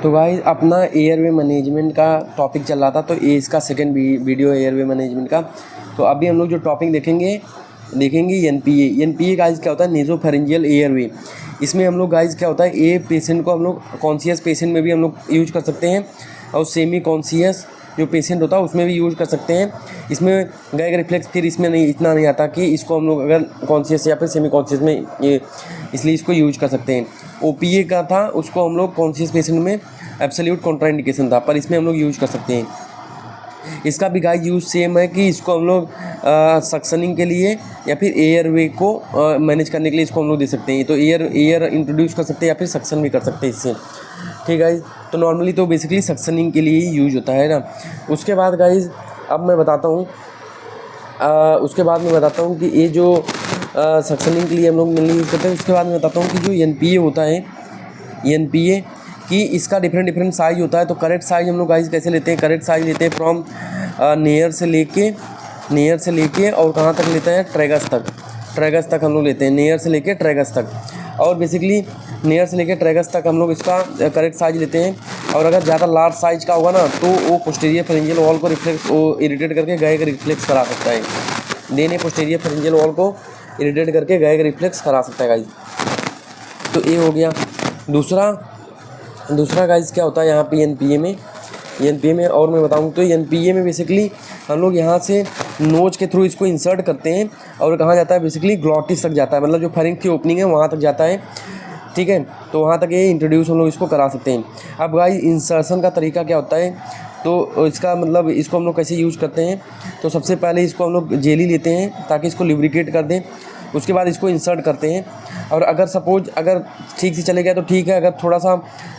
तो गाइस अपना airway management का टॉपिक चल रहा था, तो ये इसका सेकंड वीडियो एयरवे मैनेजमेंट का। तो अभी हम लोग जो टॉपिक देखेंगे एनपीए गाइस क्या होता है, नेसोफेरेंजियल एयरवे। इसमें हम लोग गाइस क्या होता है, ये पेशेंट को हम लोग कॉन्शियस पेशेंट में भी हम लोग यूज कर सकते हैं और सेमी कॉन्शियस जो पेशेंट होता है उसमें भी यूज कर सकते हैं। इसमें गैग रिफ्लेक्स फिर इसमें नहीं इतना नहीं आता कि इसको हम लोग अगर कॉन्शियस या फिर सेमी कॉन्शियस में ये इसलिए इसको यूज कर सकते हैं। ओपीए का था उसको हम लोग कॉन्शियस पेशेंट में एब्सोल्यूट कॉन्ट्राइंडिकेशन था, पर इसमें हम लोग यूज कर सकते हैं। इसका भी गाइस यूज सेम है कि इसको हम लोग सक्शनिंग के लिए या फिर एयरवे को मैनेज करने के लिए इसको हम लोग दे सकते हैं। तो एयर इंट्रोड्यूस कर सकते हैं या फिर सक्शन भी कर सकते हैं इससे। ठीक है गाइस, तो नॉर्मली तो बेसिकली सक्शनिंग के लिए ही यूज होता है ना। उसके बाद गाइस अब मैं बताता हूँ कि ये जो सक्शनिंग के लिए हम लोग मेनली यूज़ करते हैं। उसके बाद मैं बताता हूँ कि जो एनपीए होता है, एनपीए कि इसका डिफरेंट साइज़ होता है। तो करेक्ट साइज़ हम लोग गाइस कैसे लेते हैं, करेक्ट साइज़ लेते हैं फ्रॉम नेयर से लेके और कहाँ तक लेते हैं, ट्रैगस तक हम लोग लेते हैं, नेयर से लेके ट्रैगस तक। और बेसिकली नेयर से लेके ट्रैगस तक हम लोग इसका करेक्ट साइज लेते हैं। और अगर ज़्यादा लार्ज साइज का होगा ना तो वो पोस्टीरियर फेरेंजियल वॉल को इरिटेट करके गैग रिफ्लेक्स करा सकता है। देने पोस्टीरियर फेरेंजियल वॉल को इरिटेट करके गैग रिफ्लेक्स करा सकता है गाइज। तो ये हो गया। दूसरा गाइज क्या होता है यहाँ पे एनपीए में और मैं बताऊँ तो एनपीए में बेसिकली हम लोग यहाँ से नोज के थ्रू इसको इंसर्ट करते हैं और कहाँ जाता है, बेसिकली ग्लॉटिस तक जाता है, मतलब जो फेरिंक्स की ओपनिंग है वहाँ तक जाता है। ठीक है, तो वहाँ तक ये इंट्रोड्यूस हम लोग इसको करा सकते हैं। अब गाइस इंसर्शन का तरीका क्या होता है, तो इसका मतलब इसको हम लोग कैसे यूज करते हैं। तो सबसे पहले इसको हम लोग जेली लेते हैं ताकि इसको लिब्रिकेट कर दें। उसके बाद इसको इंसर्ट करते हैं और अगर सपोज अगर ठीक से चले गया तो ठीक है, अगर थोड़ा सा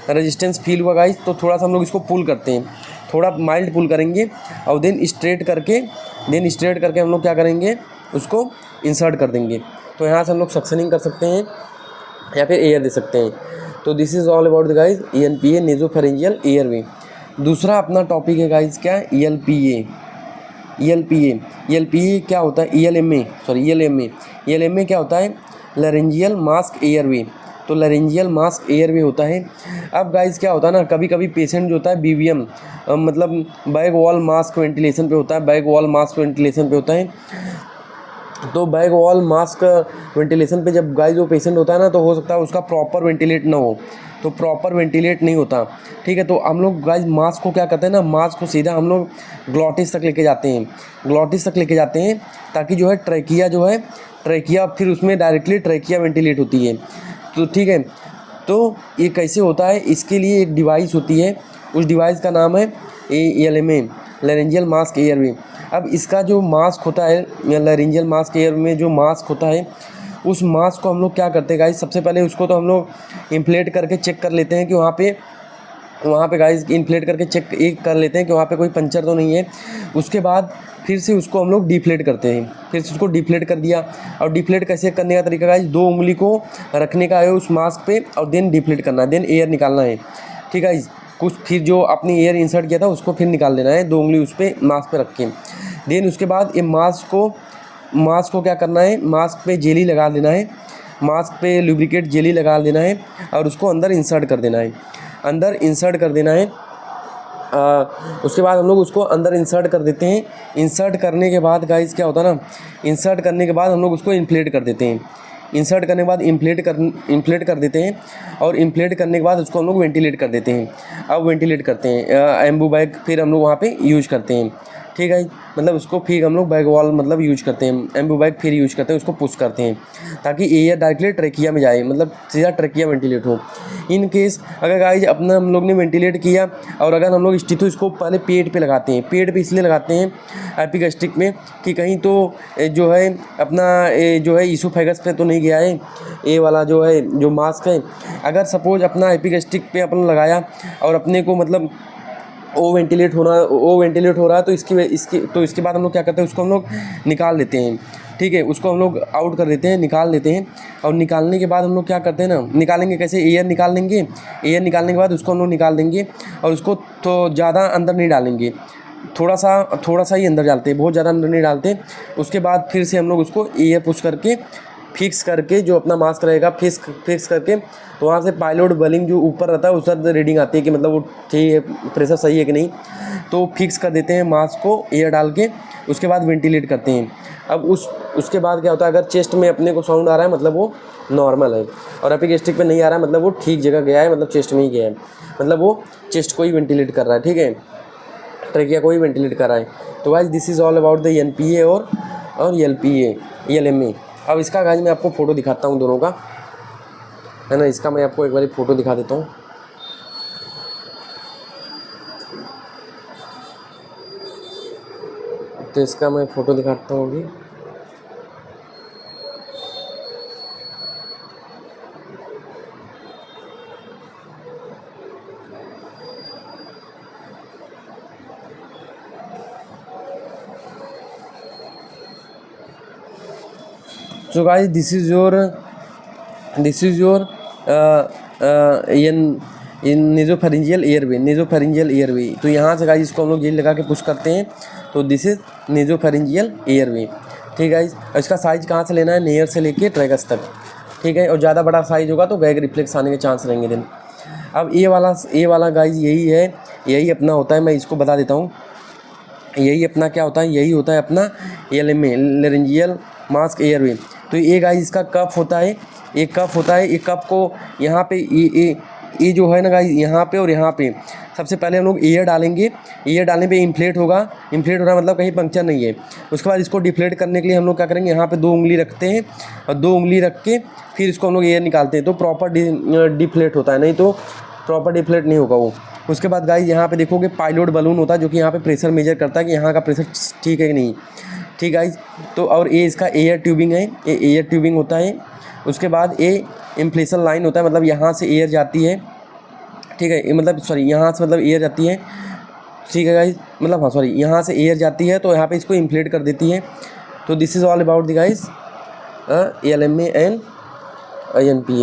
रेजिस्टेंस फील हुआ गाइस तो थोड़ा सा हम लोग इसको पुल करते हैं, थोड़ा माइल्ड पुल करेंगे और देन स्ट्रेट करके हम लोग क्या करेंगे, उसको इंसर्ट कर देंगे। तो यहाँ से हम लोग सक्शनिंग कर सकते हैं या फिर एयर दे सकते हैं। तो this is all about the guys NPA nasopharyngeal airway. दूसरा अपना टॉपिक है गाइस क्या, ईएलपीए क्या होता है, ईएलएमए क्या होता है, लैरिंजियल मास्क एयरवे। तो लैरिंजियल मास्क एयरवे होता है। अब गाइस क्या होता है ना, कभी कभी पेशेंट जो होता है बीवीएम मतलब बैक वॉल मास्क वेंटिलेशन पे होता है, तो बैक वॉल मास्क वेंटिलेशन पे जब गाइस वो पेशेंट होता है ना, तो हो सकता है उसका प्रॉपर वेंटिलेट ना हो, तो प्रॉपर वेंटिलेट नहीं होता। ठीक है, तो हम लोग गाइस मास्क को क्या करते हैं ना, मास्क को सीधा हम लोग ग्लॉटिस तक लेके जाते हैं ताकि जो है ट्रैकिया फिर उसमें डायरेक्टली ट्रैकिया वेंटिलेट होती है। तो ठीक है, तो ये कैसे होता है, इसके लिए एक डिवाइस होती है, उस डिवाइस का नाम है एएलएमए, लैरिंजियल मास्क एयरवे। अब इसका जो मास्क होता है, लैरिंजियल मास्क एयर में जो मास्क होता है, उस मास्क को हम लोग क्या करते हैं गाइस, सबसे पहले उसको तो हम लोग इन्फ्लेट करके चेक कर लेते हैं कि वहाँ पे गाइस इन्फ्लेट करके चेक कर लेते हैं कि वहाँ पे कोई पंचर तो नहीं है। उसके बाद फिर से उसको हम लोग डिफ्लेट करते हैं, फिर से उसको डिफ्लेट कर दिया। और डिफ्लेट कैसे करने का तरीका गाइस, 2 उंगली को रखने का है उस मास्क पे और देन डिफ्लेट करना है, देन एयर निकालना है। ठीक है गाइस, कुछ फिर जो अपनी एयर इंसर्ट किया था उसको फिर निकाल देना है, 2 उंगली उस पर मास्क पे रख के। देन उसके बाद ये मास्क को क्या करना है, मास्क पे जेली लगा देना है, मास्क पे लुब्रिकेट जेली लगा देना है और उसको अंदर इंसर्ट कर देना है। उसके बाद हम लोग उसको अंदर इंसर्ट कर देते हैं। इंसर्ट करने के बाद गाइस क्या होता है ना, इंसर्ट करने के बाद हम लोग उसको इन्फ्लेट कर देते हैं। इंसर्ट करने के बाद इन्फ्लेट कर देते हैं और इन्फ्लेट करने के बाद उसको हम लोग वेंटिलेट कर देते हैं। अब वेंटिलेट करते हैं एम्बू बैग फिर हम लोग वहाँ पे यूज करते हैं। ठीक है, मतलब उसको फिर हम लोग बैग वॉल मतलब यूज करते हैं, एम्बू बैग फिर यूज करते हैं, उसको पुश करते हैं ताकि एयर डायरेक्टली ट्रैकिया में जाए, मतलब सीधा ट्रैकिया वेंटिलेट हो। इन केस अगर गाइस अपना हम लोग ने वेंटिलेट किया और अगर हम लोग स्टेथोस्कोप पहले पेट पे लगाते हैं, पेट पे इसलिए लगाते हैं एपिगैस्ट्रिक में कि कहीं तो जो है अपना जो है ईसोफेगस पे तो नहीं गया है ये वाला जो मास्क है। अगर सपोज अपना एपिगैस्ट्रिक पे अपन लगाया और अपने को मतलब वो वेंटिलेट हो रहा है तो इसके बाद हम लोग क्या करते हैं, उसको हम लोग निकाल लेते हैं। ठीक है, उसको हम लोग आउट कर देते हैं, निकाल लेते हैं। और निकालने के बाद हम लोग क्या करते हैं ना, निकालेंगे कैसे, एयर निकालने के बाद उसको हम लोग निकाल देंगे और उसको तो ज़्यादा अंदर नहीं डालेंगे, थोड़ा सा ही अंदर डालते हैं, बहुत ज़्यादा अंदर नहीं डालते। उसके बाद फिर से हम लोग उसको एयर पुश करके फिक्स करके जो अपना मास्क रहेगा फिक्स करके, तो वहाँ से पायलट बलिंग जो ऊपर रहता है उसका रीडिंग आती है कि मतलब वो ठीक है, प्रेशर सही है कि नहीं, तो फिक्स कर देते हैं मास्क को एयर डाल के, उसके बाद वेंटिलेट करते हैं। अब उसके बाद क्या होता है, अगर चेस्ट में अपने को साउंड आ रहा है मतलब वो नॉर्मल है, और एपिगैस्ट्रिक पे नहीं आ रहा है मतलब वो ठीक जगह गया है, मतलब चेस्ट में ही गया है, मतलब वो चेस्ट को ही वेंटिलेट कर रहा है, ठीक है, ट्रेकिया को ही वेंटिलेट कर रहा है। तो guys this is all about the NPA और एलएमए। अब इसका गाइस मैं आपको फ़ोटो दिखाता हूँ दोनों का, है ना, इसका मैं आपको एक बार फ़ोटो दिखा देता हूँ। तो इसका मैं फ़ोटो दिखाता हूँ अभी। So guys, this is your nasopharyngeal airway. तो यहाँ से गाइस इसको हम लोग जेल लगा के पुश करते हैं, तो दिस इज नेजोफेरिंजियल एयरवे, ठीक है गाइस। इसका साइज़ कहाँ से लेना है, नेयर से लेके ट्रैगस तक, ठीक है, और ज़्यादा बड़ा साइज़ होगा तो गैग रिफ्लेक्स आने के चांस रहेंगे दिन। अब ए वाला गाइस यही है, यही अपना होता है, मैं इसको बता देता हूँ। यही अपना क्या होता है, यही होता है अपना एलएमए, लेरेंजियल मास्क एयरवे। तो ये गाइस इसका कफ होता है, एक कफ होता है, एक कफ को यहाँ पे ये जो है ना गाइस, यहाँ पे और यहाँ पे सबसे पहले हम लोग एयर डालेंगे। एयर डालने पे इन्फ्लेट होगा, इन्फ्लेट हो रहा है मतलब कहीं पंक्चर नहीं है। उसके बाद इसको डिफ्लेट करने के लिए हम लोग क्या करेंगे, यहाँ पे 2 उंगली रखते हैं, और 2 उंगली रख के फिर इसको हम लोग एयर निकालते हैं, तो प्रॉपर डिफ्लेट होता है, नहीं तो प्रॉपर डिफ्लेट नहीं होगा वो। उसके बाद गाइस यहाँ पे देखोगे पायलट बलून होता है, जो कि यहाँ पे प्रेशर मेजर करता है कि यहाँ का प्रेशर ठीक है कि नहीं, ठीक गाइस। तो और ये इसका एयर ट्यूबिंग है, ये एयर ट्यूबिंग होता है। उसके बाद ये इन्फ्लेशन लाइन होता है, मतलब यहाँ से एयर जाती है, ठीक है, मतलब सॉरी यहाँ से मतलब एयर जाती है, ठीक है गाइस, मतलब हाँ सॉरी यहाँ से एयर जाती है, तो यहाँ पे इसको इन्फ्लेट कर देती है। तो this is all about the guys LMA and NPA.